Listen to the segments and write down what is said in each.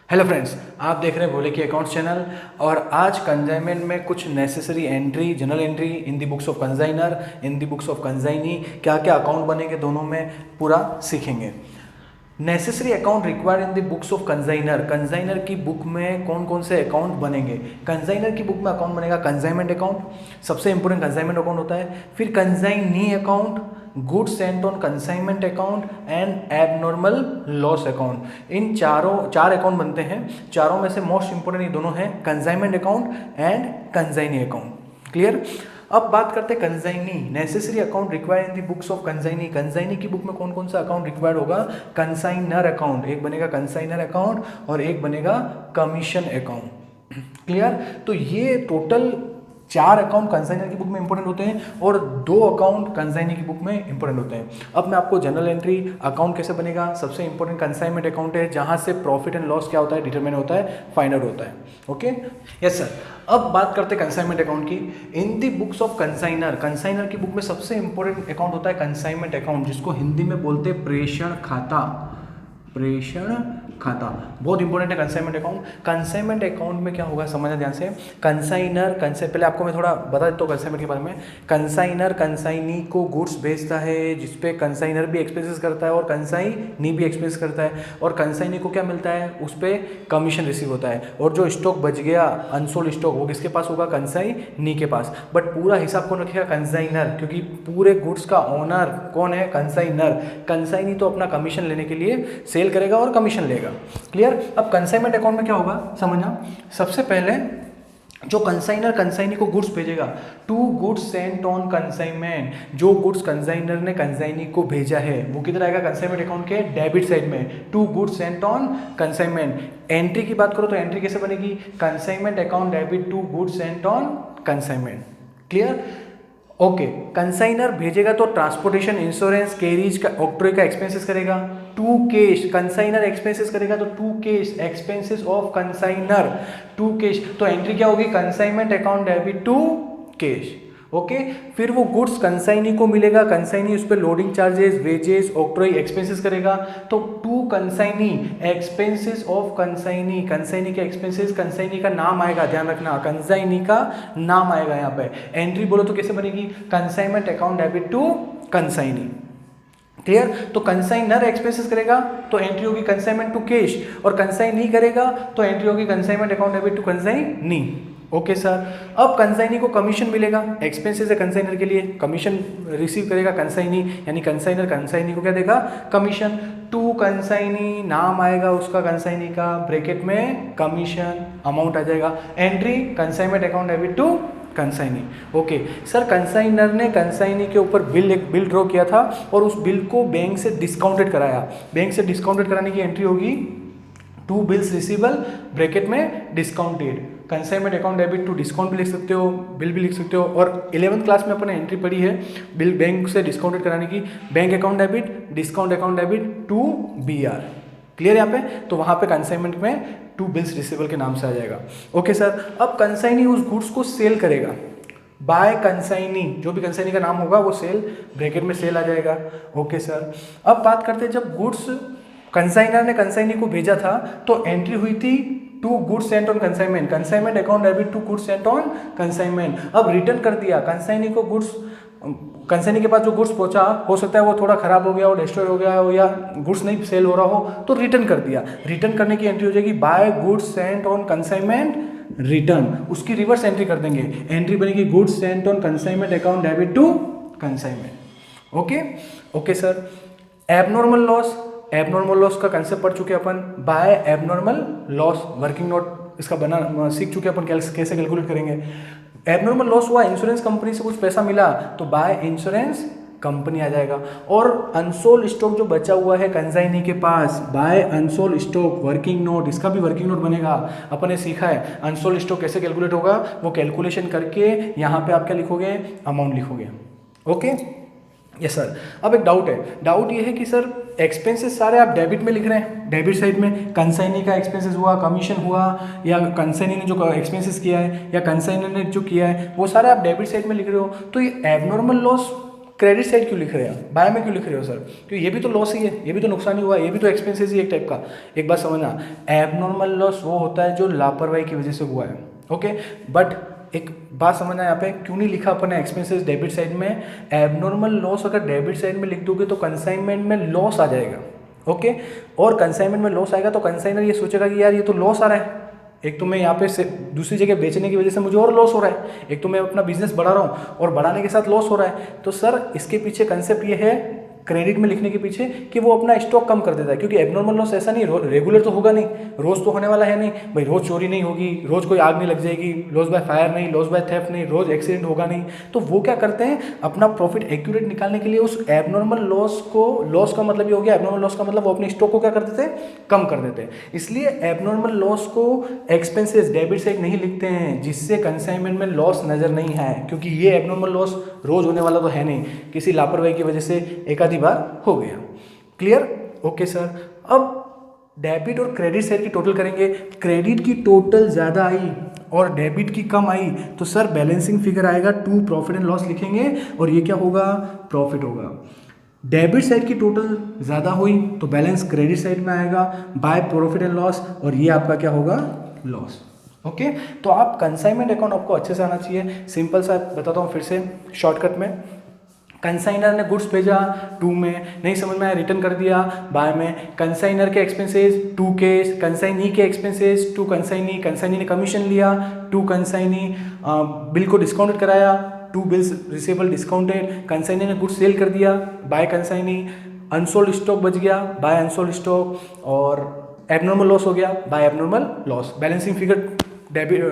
Hello friends, आप देख रहे हैं भोले की अकाउंट्स चैनल। और आज कंजाइनमेंट में कुछ necessary entry, general entry in the books of consignor, in the books of consignee, क्या क्या अकाउंट बनेंगे दोनों में पूरा सीखेंगे। Necessary account required in the books of consignor, consignor की बुक में कौन कौन से अकाउंट बनेंगे। कंजाइनर की बुक में अकाउंट बनेगा कंजाइनमेंट अकाउंट, सबसे इंपॉर्टेंट कंजाइनमेंट अकाउंट होता है। फिर consignee account, goods sent on consignment account and abnormal loss account. इन चार अकाउंट बनते हैं। चारों में से मोस्ट इंपोर्टेंट ये दोनों हैं, consignment account and consignee account. Clear. अब बात करते हैं consignee, necessary account required in the books of consignee. Consignee की बुक में कौन कौन सा अकाउंट रिक्वायर्ड होगा। कंसाइनर अकाउंट, एक बनेगा कंसाइनर अकाउंट और एक बनेगा कमीशन अकाउंट। क्लियर। तो ये टोटल 4 अकाउंट कंसाइनर की बुक में इंपॉर्टेंट होते हैं और 2 अकाउंट कंसाइनी की बुक में इंपॉर्टेंट होते हैं। अब मैं आपको जनरल एंट्री अकाउंट कैसे बनेगा। सबसे इंपॉर्टेंट कंसाइनमेंट अकाउंट है, जहां से प्रॉफिट एंड लॉस क्या होता है, डिटरमाइन होता है, फाइंड आउट होता है। Okay, yes sir. अब बात करते हैं कंसाइनमेंट अकाउंट की। इन the books of consignor, consignor की बुक में सबसे इंपॉर्टेंट अकाउंट होता है कंसाइनमेंट अकाउंट, जिसको हिंदी में बोलते हैं प्रेषण खाता। प्रेषण खाता बहुत इंपॉर्टेंट है कंसाइनमेंट अकाउंट। कंसाइनमेंट अकाउंट में क्या होगा, समझना ध्यान से। कंसाइनर पहले आपको मैं थोड़ा बता देता हूँ कंसाइनमेंट के बारे में। कंसाइनर कंसाइनी को गुड्स भेजता है, जिसपे कंसाइनर भी एक्सपेंसेस करता है और कंसाइनी भी एक्सपेंस करता है। और कंसाइनी को क्या मिलता है, उस पर कमीशन रिसीव होता है। और जो स्टॉक बच गया अनसोल्ड स्टॉक, वो किसके पास होगा, कंसाइनी के पास। बट पूरा हिसाब कौन रखेगा, कंसाइनर, क्योंकि पूरे गुड्स का ओनर कौन है, कंसाइनर। कंसाइनी तो अपना कमीशन लेने के लिए सेल करेगा और कमीशन लेगा। क्लियर। अब कंसाइनमेंट अकाउंट में क्या होगा समझना। सबसे पहले जो कंसाइनर कंसाइनी को गुड्स भेजेगा, to goods sent on consignment, जो गुड्स कंसाइनर ने कंसाइनी को भेजा है वो किधर आएगा, कंसाइनमेंट अकाउंट के डेबिट साइड में। To goods sent on consignment. Entry की बात करो तो एंट्री कैसे बनेगी, consignment account debit to goods sent on consignment. Clear. Okay, consignor भेजेगा तो ट्रांसपोर्टेशन, इंश्योरेंस, कैरिज का, ऑक्ट्रॉय का एक्सपेंसेस करेगा। टू कैश, कंसाइनर एक्सपेंसेस करेगा तो to cash expenses of consignor, to cash. तो एंट्री क्या होगी, consignment account debit to cash. Okay. फिर वो गुड्स कंसाइनी को मिलेगा, कंसाइनी उस पर loading charges, wages, octroi expenses करेगा। तो to consignee expenses of consignee, consignee के एक्सपेंसेस, कंसाइनी का नाम आएगा, ध्यान रखना, कंसाइनी का नाम आएगा यहाँ पे। एंट्री बोलो तो कैसे बनेगी, consignment account debit to consignee. Clear. तो कंसाइनर एक्सपेंसेस करेगा तो एंट्री होगी कंसाइनमेंट टू कैश, और कंसाइनी करेगा तो एंट्री होगी consignment account debit to consignee. Okay sir. अब कंसाइनी को कमीशन मिलेगा, एक्सपेंसेस है कंसाइनर के लिए, कमीशन रिसीव करेगा कंसाइनी, यानी कंसाइनर कंसाइनी को क्या देगा, कमीशन। टू कंसाइनी, नाम आएगा उसका कंसाइनी का, ब्रैकेट में कमीशन अमाउंट आ जाएगा। Entry consignment account debit to consignee. Okay sir, consignor ने कंसाइनी के ऊपर एक बिल ड्रॉ किया था और उस बिल को बैंक से डिस्काउंटेड कराया। बैंक से डिस्काउंटेड कराने की एंट्री होगी टू बिल्स रिसीवेबल, ब्रैकेट में discounted. Consignment account debit to discount भी लिख सकते हो, बिल भी लिख सकते हो। और 11th क्लास में अपने एंट्री पढ़ी है बिल बैंक से डिस्काउंटेड कराने की, bank account debit, discount account debit to BR। Clear यहाँ पे। तो वहाँ पे कंसाइनमेंट में टू बिल्स रिसीवेबल के नाम से आ जाएगा। Okay sir. अब कंसाइनी उस गुड्स को सेल करेगा, बाय कंसाइनी, जो भी कंसाइनी का नाम होगा वो सेल, ब्रैकेट में सेल आ जाएगा। Okay sir. अब बात करते हैं, जब गुड्स कंसाइनर ने कंसाइनी को भेजा था तो एंट्री हुई थी to goods sent on consignment, consignment account debit to goods sent on consignment. अब रिटर्न कर दिया कंसाइनी को गुड्स, कंसाइनी के पास जो गुड्स पहुंचा, हो सकता है वो थोड़ा खराब हो गया हो, डिस्ट्रॉय हो गया हो, या गुड्स नहीं सेल हो रहा हो, तो रिटर्न कर दिया। रिटर्न करने की एंट्री हो जाएगी by goods sent on consignment return, उसकी रिवर्स एंट्री कर देंगे। एंट्री बनेगी goods sent on consignment account debit to consignment. Okay. Okay sir. Abnormal loss, abnormal loss का कंसेप्ट पढ़ चुके अपन। By abnormal loss working note इसका बना सीख चुके अपन, कैसे कैलकुलेट करेंगे। एबनॉर्मल लॉस हुआ, इंश्योरेंस कंपनी से कुछ पैसा मिला तो बाय इंश्योरेंस कंपनी आ जाएगा। और अनसोल्ड स्टॉक जो बचा हुआ है कंसाइनी के पास, by unsold stock working note, इसका भी वर्किंग नोट बनेगा। अपन ने सीखा है अनसोल्ड स्टॉक कैसे कैलकुलेट होगा, वो कैलकुलेशन करके यहाँ पे आप क्या लिखोगे, अमाउंट लिखोगे। Okay yes sir. अब एक डाउट है, डाउट ये है कि सर एक्सपेंसेस सारे आप डेबिट में लिख रहे हैं, डेबिट साइड में कंसाइनी का एक्सपेंसेस हुआ, कमीशन हुआ, या कंसाइनी ने जो एक्सपेंसेस किया है या कंसाइनर ने जो किया है वो सारे आप डेबिट साइड में लिख रहे हो, तो ये एबनॉर्मल लॉस क्रेडिट साइड क्यों लिख रहे हैं, बाय में क्यों लिख रहे हो सर? क्योंकि ये भी तो लॉस ही है, ये भी तो नुकसान ही हुआ, ये भी तो एक्सपेंसेस ही एक टाइप का। एक बात समझना, एबनॉर्मल लॉस वो होता है जो लापरवाही की वजह से हुआ है, ओके। बट एक बात समझना, यहाँ पे क्यों नहीं लिखा अपन ने एक्सपेंसेस डेबिट साइड में? एबनॉर्मल लॉस अगर डेबिट साइड में लिख दोगे तो कंसाइनमेंट में लॉस आ जाएगा, ओके। और कंसाइनमेंट में लॉस आएगा तो कंसाइनर ये सोचेगा कि यार ये तो लॉस आ रहा है, एक तो मैं यहाँ पे दूसरी जगह बेचने की वजह से मुझे और लॉस हो रहा है, एक तो मैं अपना बिजनेस बढ़ा रहा हूँ और बढ़ाने के साथ लॉस हो रहा है। तो सर इसके पीछे कंसेप्ट ये है क्रेडिट में लिखने के पीछे कि वो अपना स्टॉक कम कर देता है, क्योंकि एबनॉर्मल लॉस ऐसा नहीं, रेगुलर तो होगा नहीं, रोज तो होने वाला है नहीं भाई, रोज चोरी नहीं होगी, रोज कोई आग नहीं लग जाएगी, लॉस बाय फायर नहीं, लॉस बाय थेफ्ट नहीं, रोज एक्सीडेंट होगा नहीं। तो वो क्या करते हैं, अपना प्रॉफिट एक्यूरेट निकालने के लिए उस एबनॉर्मल लॉस को, लॉस का मतलब ये हो गया, एबनॉर्मल लॉस का मतलब वो अपने स्टॉक को क्या कर देते हैं, कम कर देते हैं। इसलिए एबनॉर्मल लॉस को एक्सपेंसेस डेबिट साइड नहीं लिखते हैं, जिससे कंसाइनमेंट में लॉस नजर नहीं है, क्योंकि ये एबनॉर्मल लॉस रोज होने वाला तो है नहीं, किसी लापरवाही की वजह से एक आधी बार हो गया। क्लियर? Okay sir. अब डेबिट और क्रेडिट साइड की टोटल करेंगे, क्रेडिट की टोटल ज़्यादा आई और डेबिट की कम आई तो सर बैलेंसिंग फिगर आएगा, टू प्रॉफिट एंड लॉस लिखेंगे और ये क्या होगा, प्रॉफिट होगा। डेबिट साइड की टोटल ज़्यादा हुई तो बैलेंस क्रेडिट साइड में आएगा बाय प्रॉफिट एंड लॉस और ये आपका क्या होगा, लॉस। ओके तो आप कंसाइनमेंट अकाउंट आपको अच्छे से आना चाहिए। सिंपल सा बताता हूँ फिर से शॉर्टकट में, कंसाइनर ने गुड्स भेजा 2 में, नहीं समझ में आया रिटर्न कर दिया बाय में, कंसाइनर के एक्सपेंसेस 2 के, कंसाइनी के एक्सपेंसेस 2 कंसाइनी, कंसाइनी ने कमीशन लिया 2 कंसाइनी, बिल को डिस्काउंटेड कराया 2 बिल्स रिसीवेबल डिस्काउंटेड, कंसाइनी ने गुड्स सेल कर दिया बाय कंसाइनी, अनसोल्ड स्टॉक बच गया बाय अनसोल्ड स्टॉक और एबनॉर्मल लॉस हो गया by abnormal loss. Balancing figure debit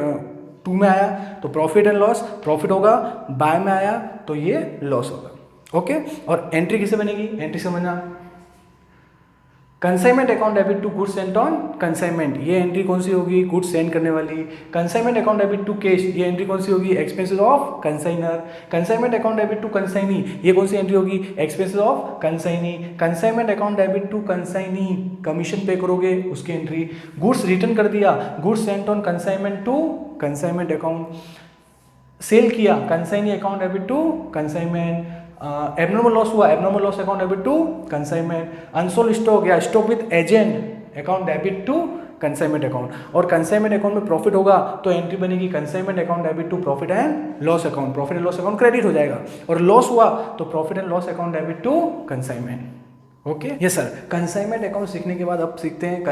2 में आया तो प्रॉफिट एंड लॉस, प्रॉफिट होगा, बाय में आया तो ये लॉस होगा। ओके और एंट्री किसे बनेगी, एंट्री समझना, consignment account debit to goods sent on consignment, ये एंट्री कौन सी होगी, गुड्स सेंड करने वाली। Consignment account debit to cash, ये एंट्री कौन सी होगी, expenses of consignor. Consignment account debit to consignee, ये कौन सी एंट्री होगी, expenses of consignee. Consignment account debit to consignee, commission pay करोगे उसकी एंट्री। गुड्स रिटर्न कर दिया, goods sent on consignment to consignment account. Sale किया, consignee account debit to consignment. Abnormal loss हुआ, abnormal loss account debit to consignment. Unsold stock या stock with agent account debit to consignment account. और consignment account में profit होगा तो entry बनेगी consignment account debit to profit and loss account, profit and loss account credit हो जाएगा। और loss हुआ तो profit and loss account debit to consignment. Okay yes sir. Consignment account सीखने के बाद अब सीखते हैं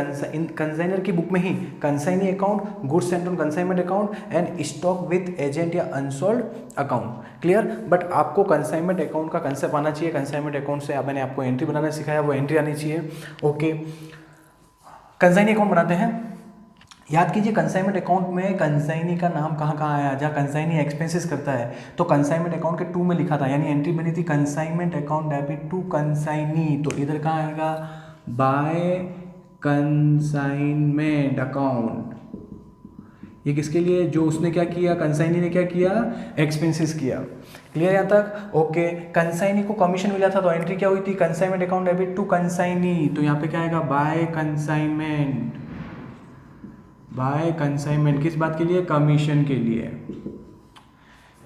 कंसाइनर की बुक में ही consignee account, goods sent on consignment account and stock with agent या अनसोल्ड अकाउंट। क्लियर? बट आपको कंसाइनमेंट अकाउंट का कंसेप्ट आना चाहिए। कंसाइनमेंट अकाउंट से मैंने आपको एंट्री बनाना सिखाया, वो एंट्री आनी चाहिए। ओके कंसाइनी अकाउंट बनाते हैं। याद कीजिए कंसाइनमेंट अकाउंट में कंसाइनी का नाम कहाँ कहाँ आया, जहाँ कंसाइनी एक्सपेंसेस करता है तो कंसाइनमेंट अकाउंट के 2 में लिखा था, यानी एंट्री बनी थी consignment account debit to consignee, तो इधर कहाँ आएगा, बाय कंसाइनमेंट अकाउंट। ये किसके लिए, जो उसने क्या किया, कंसाइनी ने क्या किया, एक्सपेंसेस किया। क्लियर यहाँ तक? ओके कंसाइनी को कमीशन मिला था तो एंट्री क्या हुई थी, consignment account debit to consignee, तो यहाँ पे क्या आएगा, बाय कंसाइनमेंट, बाय कंसाइनमेंट। किस बात के लिए, कमीशन के लिए।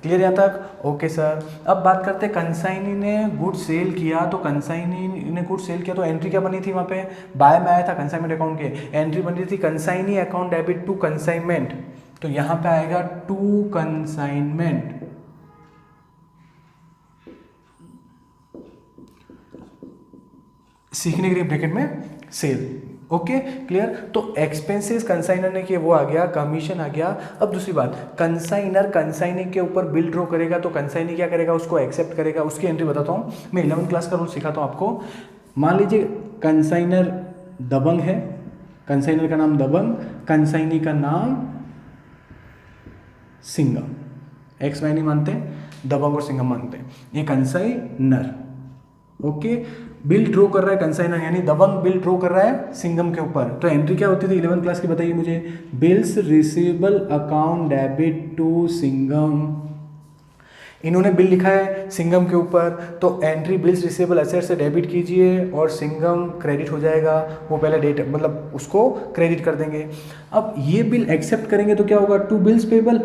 क्लियर यहाँ तक? Okay sir. अब बात करते हैं कंसाइनी ने गुड सेल किया, तो कंसाइनी ने गुड सेल किया तो एंट्री क्या बनी थी वहाँ पे, बाय में आया था कंसाइनमेंट अकाउंट के, एंट्री बनी थी consignee account debit to consignment, तो यहाँ पे आएगा टू कंसाइनमेंट। सीखने के लिए ब्रैकेट में सेल। Okay clear? तो एक्सपेंसेस कंसाइनर ने किए वो आ गया, कमीशन आ गया। अब दूसरी बात, कंसाइनर कंसाइनी के ऊपर बिल ड्रॉ करेगा तो कंसाइनी क्या करेगा, उसको एक्सेप्ट करेगा। उसकी एंट्री बताता हूँ मैं, 11th क्लास का रूल सिखाता हूँ आपको। मान लीजिए कंसाइनर दबंग है, कंसाइनर का नाम दबंग, कंसाइनी का नाम सिंघम, एक्स वाई नहीं मानते, दबंग और सिंघम मानते हैं, ये कंसाइनर। ओके बिल ड्रॉ कर रहा है कंसाइनर, यानी दबंग बिल ड्रॉ कर रहा है सिंघम के ऊपर, तो एंट्री क्या होती थी 11th क्लास की, बताइए मुझे, bills receivable account debit to Singham. इन्होंने बिल लिखा है सिंघम के ऊपर, तो एंट्री बिल्स रिसीवेबल एसेट से डेबिट कीजिए और सिंघम क्रेडिट हो जाएगा, वो पहले डेट मतलब उसको क्रेडिट कर देंगे। अब ये बिल एक्सेप्ट करेंगे तो क्या होगा, to bills payable,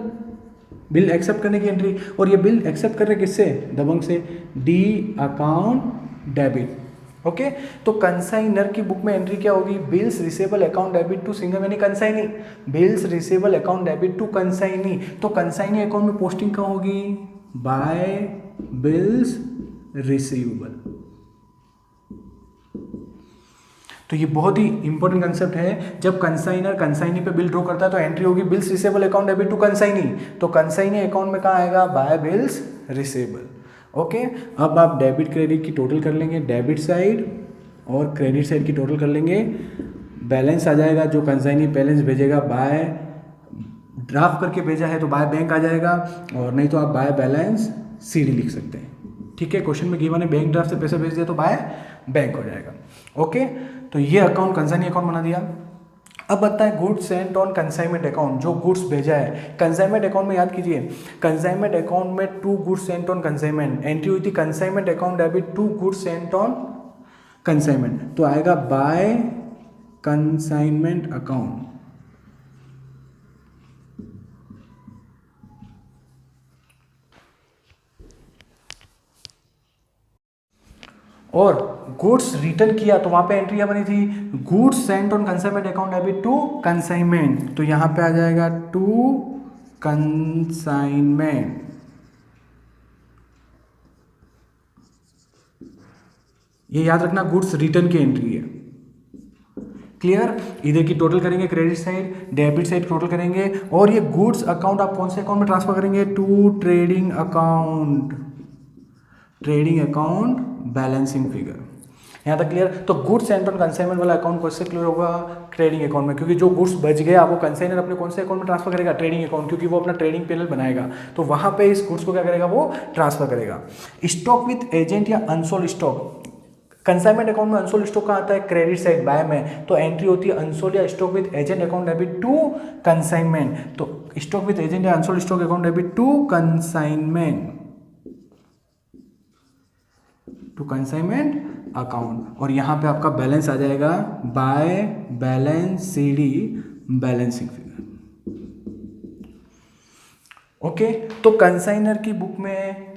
bill accept करने की एंट्री, और ये बिल एक्सेप्ट कर रहे किससे, दबंग से, डी अकाउंट डेबिट। ओके तो कंसाइनर की बुक में एंट्री क्या होगी, bills receivable account debit to Singham यानी consignee, bills receivable account debit to consignee. तो कंसाइनी अकाउंट में पोस्टिंग कहाँ होगी, बाय बिल्स रिसीवेबल। तो ये बहुत ही इंपॉर्टेंट कंसेप्ट है। जब कंसाइनर कंसाइनी पे बिल ड्रॉ करता है तो एंट्री होगी bills receivable account debit to consignee, तो कंसाइनी अकाउंट में कहाँ आएगा, बाय बिल्स रिसेबल। ओके अब आप डेबिट क्रेडिट की टोटल कर लेंगे, डेबिट साइड और क्रेडिट साइड की टोटल कर लेंगे, बैलेंस आ जाएगा, जो कंसाइनी बैलेंस भेजेगा बाय ड्राफ्ट करके भेजा है तो बाय बैंक आ जाएगा, और नहीं तो आप बाय बैलेंस सीडी लिख सकते हैं। ठीक है, क्वेश्चन में गिवन है बैंक ड्राफ्ट से पैसा भेज दिया तो बाय बैंक हो जाएगा। ओके तो ये अकाउंट कंसाइनी अकाउंट बना दिया। अब बनता है goods sent on consignment account, जो गुड्स भेजा है कंसाइनमेंट अकाउंट में। याद कीजिए कंसाइनमेंट अकाउंट में to goods sent on consignment, entry हुई थी consignment account debit to goods sent on consignment, तो आएगा बाय कंसाइनमेंट अकाउंट। और गुड्स रिटर्न किया तो वहां पे एंट्री क्या बनी थी, goods sent on consignment account debit to consignment, तो यहां पे आ जाएगा टू कंसाइनमेंट। ये याद रखना गुड्स रिटर्न की एंट्री है। क्लियर, इधर की टोटल करेंगे credit side debit side total करेंगे, और ये गुड्स अकाउंट आप कौन से अकाउंट में ट्रांसफर करेंगे, to trading account, trading account balancing figure. यहाँ तक क्लियर। तो गुड्स सेंट ऑन कंसाइनमेंट वाला अकाउंट कौन से क्लियर होगा, ट्रेडिंग अकाउंट में, क्योंकि जो गुड्स बच गया वो कंसाइनर अपने कौन से अकाउंट में ट्रांसफर करेगा, ट्रेडिंग अकाउंट, क्योंकि वो अपना ट्रेडिंग पैनल बनाएगा तो वहां पे इस गुड्स को क्या करेगा, वो ट्रांसफर करेगा। स्टॉक विथ एजेंट या अनसोल्ड स्टॉक, कंसाइनमेंट अकाउंट में अनसोल्ड स्टॉक कहाँ आता है, क्रेडिट साइड बाय में, तो एंट्री होती है अनसोल्ड या stock with agent account debit to consignment, तो स्टॉक विथ एजेंट या unsold stock account debit to consignment, to consignment account, और यहां पे आपका बैलेंस आ जाएगा by balance CD balancing figure. Okay तो कंसाइनर की बुक में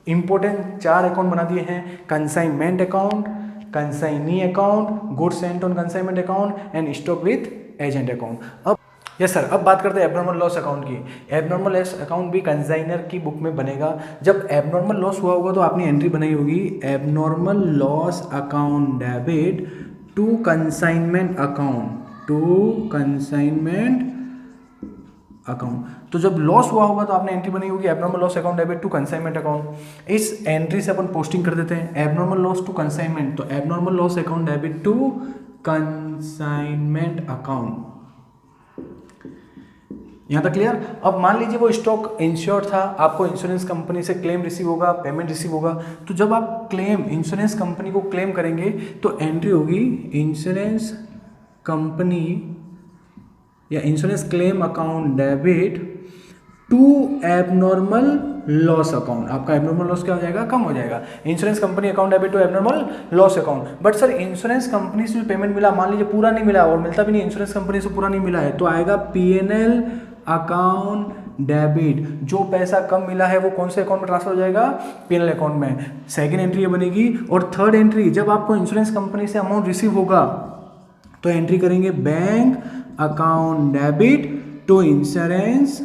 इंपॉर्टेंट 4 अकाउंट बना दिए हैं, consignment account, consignee account, goods sent on consignment account and stock with agent account. अब यस सर, अब बात करते हैं एबनॉर्मल लॉस अकाउंट की। एबनॉर्मल लॉस अकाउंट भी कंसाइनर की बुक में बनेगा। जब एबनॉर्मल लॉस हुआ होगा तो आपने एंट्री बनाई होगी abnormal loss account debit to consignment account, to consignment account. तो जब लॉस हुआ होगा तो आपने एंट्री बनाई होगी abnormal loss account debit to consignment account. इस एंट्री से अपन पोस्टिंग कर देते हैं एबनॉर्मल लॉस टू कंसाइनमेंट, तो abnormal loss account debit to consignment account. यहाँ तक क्लियर। अब मान लीजिए वो स्टॉक इंश्योर्ड था, आपको इंश्योरेंस कंपनी से क्लेम रिसीव होगा, पेमेंट रिसीव होगा, तो जब आप क्लेम इंश्योरेंस कंपनी को क्लेम करेंगे तो एंट्री होगी इंश्योरेंस कंपनी या insurance claim account debit to abnormal loss account. आपका एबनॉर्मल लॉस क्या हो जाएगा, कम हो जाएगा। Insurance company account debit to abnormal loss account. But sir insurance company से जो पेमेंट मिला, मान लीजिए पूरा नहीं मिला और मिलता भी नहीं, इंश्योरेंस कंपनी से पूरा नहीं मिला है, तो आएगा पीएनएल अकाउंट डेबिट। जो पैसा कम मिला है वो कौन से अकाउंट में ट्रांसफर हो जाएगा, पीएनएल अकाउंट में। सेकंड एंट्री ये बनेगी। और थर्ड एंट्री, जब आपको इंश्योरेंस कंपनी से अमाउंट रिसीव होगा तो एंट्री करेंगे bank account debit to insurance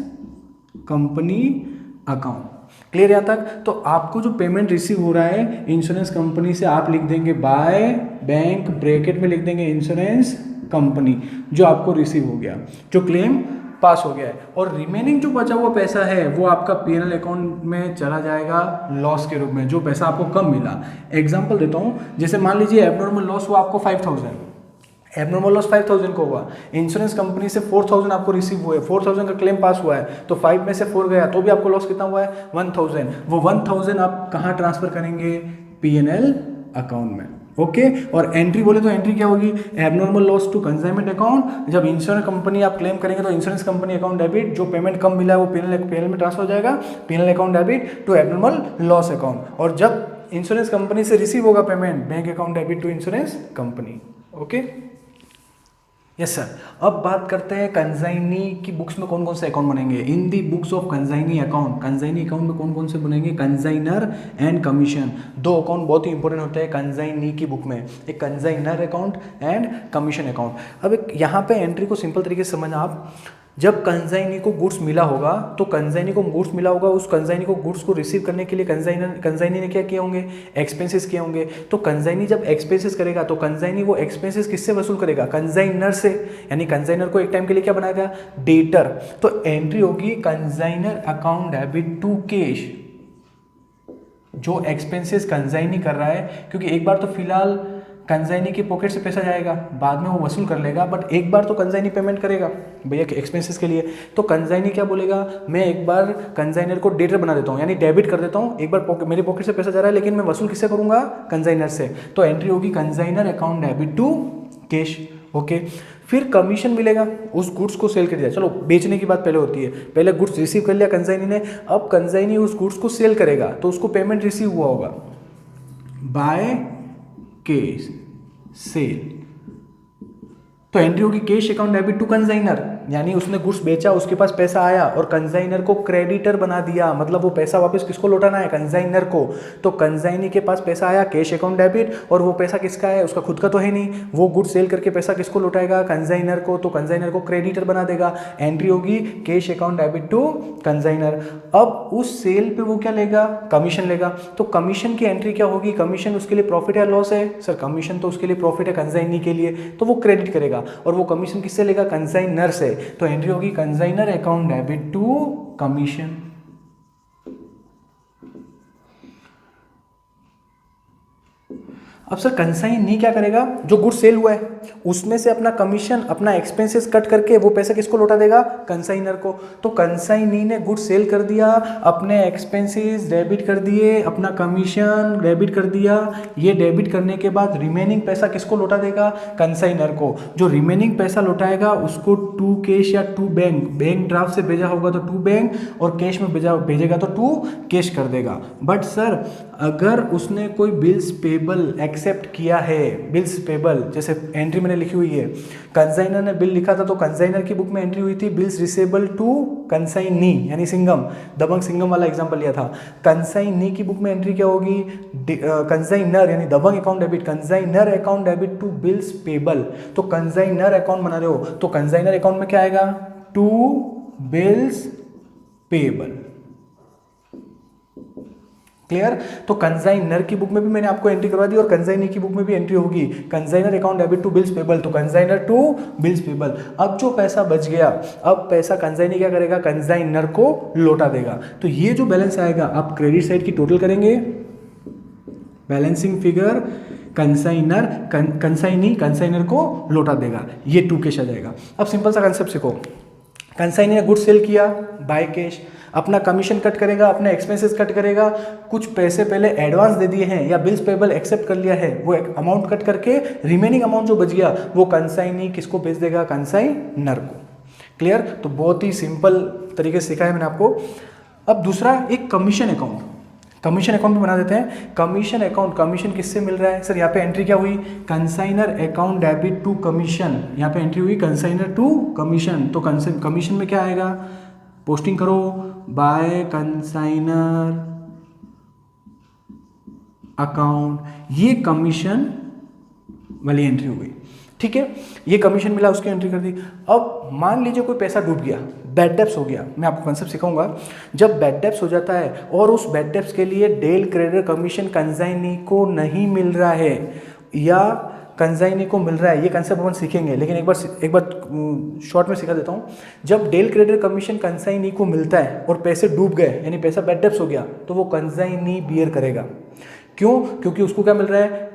company account. Clear यहाँ तक। तो आपको जो पेमेंट रिसीव हो रहा है इंश्योरेंस कंपनी से, आप लिख देंगे बाय बैंक, ब्रैकेट में लिख देंगे इंश्योरेंस कंपनी, जो आपको रिसीव हो गया, जो क्लेम पास हो गया है। और रिमेनिंग जो बचा हुआ पैसा है वो आपका पीएनएल अकाउंट में चला जाएगा लॉस के रूप में, जो पैसा आपको कम मिला। एग्जांपल देता हूँ, जैसे मान लीजिए एबनॉर्मल लॉस हुआ आपको 5000, एबनॉर्मल लॉस 5000 को हुआ, इंश्योरेंस कंपनी से 4000 आपको रिसीव हुए, 4000 का क्लेम पास हुआ है, तो 5 में से 4 गया तो भी आपको लॉस कितना हुआ है, 1000। वो 1000 आप कहाँ ट्रांसफर करेंगे, पीएनएल अकाउंट में। ओके और एंट्री बोले तो एंट्री क्या होगी, abnormal loss to consignment account. जब इंश्योरेंस कंपनी आप क्लेम करेंगे तो इंश्योरेंस कंपनी अकाउंट डेबिट, जो पेमेंट कम मिला है वो पीएनएल में ट्रांसफर हो जाएगा, PNL account debit to abnormal loss account. और जब इंश्योरेंस कंपनी से रिसीव होगा payment, bank account debit to insurance company. Okay yes sir. अब बात करते हैं कंजाइनी की बुक्स में कौन कौन से अकाउंट बनेंगे। In the books of consignee account, consignee account में कौन कौन से बनेंगे, कंजाइनर एंड कमीशन। दो अकाउंट बहुत ही इंपॉर्टेंट होते हैं कंजाइनी की बुक में, एक कंजाइनर अकाउंट एंड कमीशन अकाउंट। अब एक यहाँ पे एंट्री को सिंपल तरीके से समझना आप, जब कंजाइनी को गुड्स मिला होगा तो कंजाइनी को गुड्स मिला होगा, उस कंजाइनी को गुड्स को रिसीव करने के लिए कंजाइनी ने क्या किए होंगे, एक्सपेंसेस किए होंगे। तो कंजाइनी जब एक्सपेंसेस करेगा तो कंजाइनी वो एक्सपेंसेस किससे वसूल करेगा, कंजाइनर से, यानी कंजाइनर को एक टाइम के लिए क्या बनाएगा, डेटर। तो एंट्री होगी consignor account debit to cash, जो एक्सपेंसेस कंजाइनी कर रहा है, क्योंकि एक बार तो फिलहाल कंजाइनी की पॉकेट से पैसा जाएगा, बाद में वो वसूल कर लेगा, बट एक बार तो कंजाइनी पेमेंट करेगा भैया एक्सपेंसेस के लिए। तो कंजाइनी क्या बोलेगा, मैं एक बार कंजाइनर को डेटर बना देता हूँ, यानी डेबिट कर देता हूँ, एक बार मेरी पॉकेट से पैसा जा रहा है लेकिन मैं वसूल किससे करूँगा, कंजाइनर से। तो एंट्री होगी consignor account debit to cash. Okay, फिर कमीशन मिलेगा, उस गुड्स को सेल कर दिया, चलो बेचने की बात पहले होती है, पहले गुड्स रिसीव कर लिया कंजाइनी ने, अब कंजाइनी उस गुड्स को सेल करेगा तो उसको पेमेंट रिसीव हुआ होगा बाय कैश सेल। तो एंट्री होगी कैश अकाउंट डेबिट टू कंजाइनर, यानी उसने गुड्स बेचा, उसके पास पैसा आया और कंजाइनर को क्रेडिटर बना दिया, मतलब वो पैसा वापस किसको लौटाना है, कंजाइनर को। तो कंजाइनी के पास पैसा आया कैश अकाउंट डेबिट, और वो पैसा किसका है, उसका खुद का तो है नहीं, वो गुड्स सेल करके पैसा किसको लौटाएगा, कंजाइनर को, तो कंजाइनर को क्रेडिटर बना देगा। एंट्री होगी कैश अकाउंट डेबिट टू कंजाइनर। अब उस सेल पे वो क्या लेगा, कमीशन लेगा। तो कमीशन की एंट्री क्या होगी, कमीशन उसके लिए प्रॉफिट या लॉस है, सर कमीशन तो उसके लिए प्रॉफिट है कंजाइनी के लिए, तो वो क्रेडिट करेगा, और वो कमीशन किससे लेगा, कंजाइनर से। तो एंट्री होगी consignor account debit to commission. अब सर कंसाइनी क्या करेगा, जो गुड सेल हुआ है उसमें से अपना कमीशन, अपना एक्सपेंसेस कट करके वो पैसा किसको लौटा देगा, कंसाइनर को। तो कंसाइनी ने गुड सेल कर दिया, अपने एक्सपेंसेस डेबिट कर दिए, अपना कमीशन डेबिट कर दिया। ये डेबिट करने के बाद रिमेनिंग पैसा किसको लौटा देगा, कंसाइनर को। जो रिमेनिंग पैसा लौटाएगा उसको टू कैश या टू बैंक, बैंक ड्राफ्ट से भेजा होगा तो टू बैंक, और कैश में भेजेगा तो टू कैश कर देगा। बट सर अगर उसने कोई बिल्स पेबल एक्सेप्ट किया है, बिल्स पेबल जैसे एंट्री मैंने लिखी हुई है, कंसाइनर ने बिल लिखा था तो कंसाइनर की बुक में एंट्री हुई थी बिल्स रिसेबल टू कंसाइनी, यानी सिंघम, दबंग सिंघम वाला एग्जांपल लिया था। कंसाइनी की बुक में एंट्री क्या होगी, कंसाइनर यानी दबंग account debit, consignor account debit to bills payable. तो कंसाइनर अकाउंट बना रहे हो तो कंसाइनर अकाउंट में क्या आएगा, टू बिल्स पेबल। क्लियर। तो कंसाइनर की बुक में भी मैंने आपको एंट्री करवा दी और कंसाइनी की बुक में भी एंट्री होगी consignor account debit to bills payable, तो कंसाइनर टू बिल्स पेबल। अब जो पैसा बच गया, अब पैसा कंसाइनी क्या करेगा, कंसाइनर को लौटा देगा। तो ये जो बैलेंस आएगा आप क्रेडिट साइड की टोटल करेंगे, balancing figure consignor, consignee consignor को लौटा देगा, ये टू कैश आ जाएगा। अब सिंपल सा कंसेप्ट सीखो, कंसाइनी ने गुड सेल किया बाय कैश, अपना कमीशन कट करेगा, अपने एक्सपेंसेस कट करेगा, कुछ पैसे पहले एडवांस दे दिए हैं या बिल्स पेबल एक्सेप्ट कर लिया है, वो एक अमाउंट कट करके रिमेनिंग अमाउंट जो बच गया वो कंसाइनी किसको भेज देगा, कंसाइनर को। क्लियर। तो बहुत ही सिंपल तरीके से सिखाया मैंने आपको। अब दूसरा एक कमीशन अकाउंट, कमीशन अकाउंट भी बना देते हैं। कमीशन अकाउंट, कमीशन किससे मिल रहा है सर, यहाँ पे एंट्री क्या हुई, consignor account debit to commission, यहाँ पे एंट्री हुई कंसाइनर टू कमीशन। तो कमीशन में क्या आएगा, पोस्टिंग करो बाय कंसाइनर अकाउंट, ये कमीशन वाली एंट्री हो गई। ठीक है, ये कमीशन मिला उसकी एंट्री कर दी। अब मान लीजिए कोई पैसा डूब गया, बैड डेप्स हो गया, मैं आपको कंसेप्ट सिखाऊंगा। जब बैड डेप्स हो जाता है और उस बैड डेप्स के लिए डेल क्रेडिटर कमीशन कंसाइनी को नहीं मिल रहा है या कंसाइनी को मिल रहा है, ये कंसेप्ट अपन सीखेंगे, लेकिन एक बार शॉर्ट में सिखा देता हूँ। जब डेल क्रेडिटर कमीशन कंसाइनी को मिलता है और पैसे डूब गए यानी पैसा बैड डेप्स हो गया, तो वो कंसाइनी बियर करेगा। क्यों, क्योंकि उसको क्या मिल रहा है,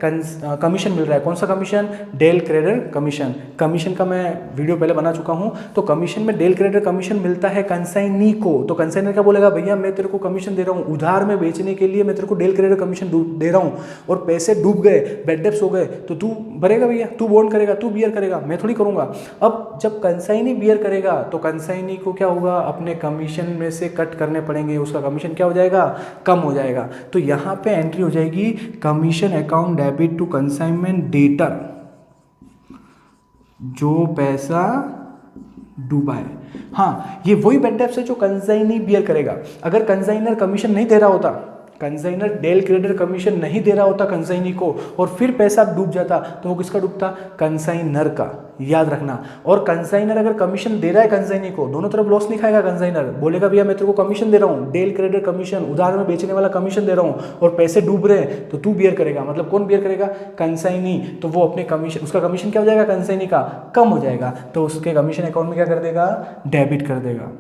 कमीशन मिल रहा है। कौन सा कमीशन, डेल क्रेडिटर कमीशन। कमीशन का मैं वीडियो पहले बना चुका हूं। तो कमीशन में डेल क्रेडिटर कमीशन मिलता है कंसाइनी को, तो कंसाइनर क्या बोलेगा, भैया मैं तेरे को कमीशन दे रहा हूं, उधार में बेचने के लिए मैं तेरे को डेल क्रेडिटर कमीशन दे रहा हूं, और पैसे डूब गए, बैड डेप्स हो गए, तो तू भरेगा भैया, तू बॉन्ड करेगा, तू बियर करेगा, मैं थोड़ी करूंगा। अब जब कंसाइनी बियर करेगा तो कंसाइनी को क्या होगा, अपने कमीशन में से कट करने पड़ेंगे, उसका कमीशन क्या हो जाएगा, कम हो जाएगा। तो यहाँ पे एंट्री हो जाएगी commission account debit to consignment debtor, जो पैसा डूबा है। हाँ, ये वही बेड डेप्ट है जो कंसाइनी बियर करेगा। अगर कंसाइनर कमीशन नहीं दे रहा होता, कंसाइनर डेल क्रेडिटर कमीशन नहीं दे रहा होता कंसाइनी को, और फिर पैसा डूब जाता, तो वो किसका डूबता? कंसाइनर का, याद रखना। और कंसाइनर अगर कमीशन दे रहा है कंसाइनी को, दोनों तरफ लॉस नहीं खाएगा। कंसाइनर बोलेगा भैया मैं तेरे को कमीशन दे रहा हूँ, डेल क्रेडिटर कमीशन, उधार में बेचने वाला कमीशन दे रहा हूँ, और पैसे डूब रहे हैं, तो तू बियर करेगा। मतलब कौन बियर करेगा? कंसाइनी। तो वो अपने कमीशन, उसका कमीशन क्या हो जाएगा? कंसाइनी का कम हो जाएगा, तो उसके कमीशन अकाउंट में क्या कर देगा? डेबिट कर देगा।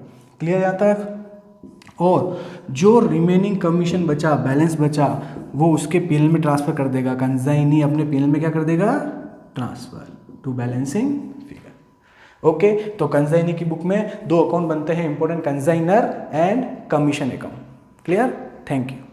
क्लियर यहाँ तक? और जो रिमेनिंग कमीशन बचा, बैलेंस बचा, वो उसके पीएल में ट्रांसफर कर देगा। कंसाइनी अपने पीएल में क्या कर देगा? Transfer to balancing figure. Okay, तो कंसाइनी की बुक में दो अकाउंट बनते हैं important, consignor and commission account. Clear? Thank you.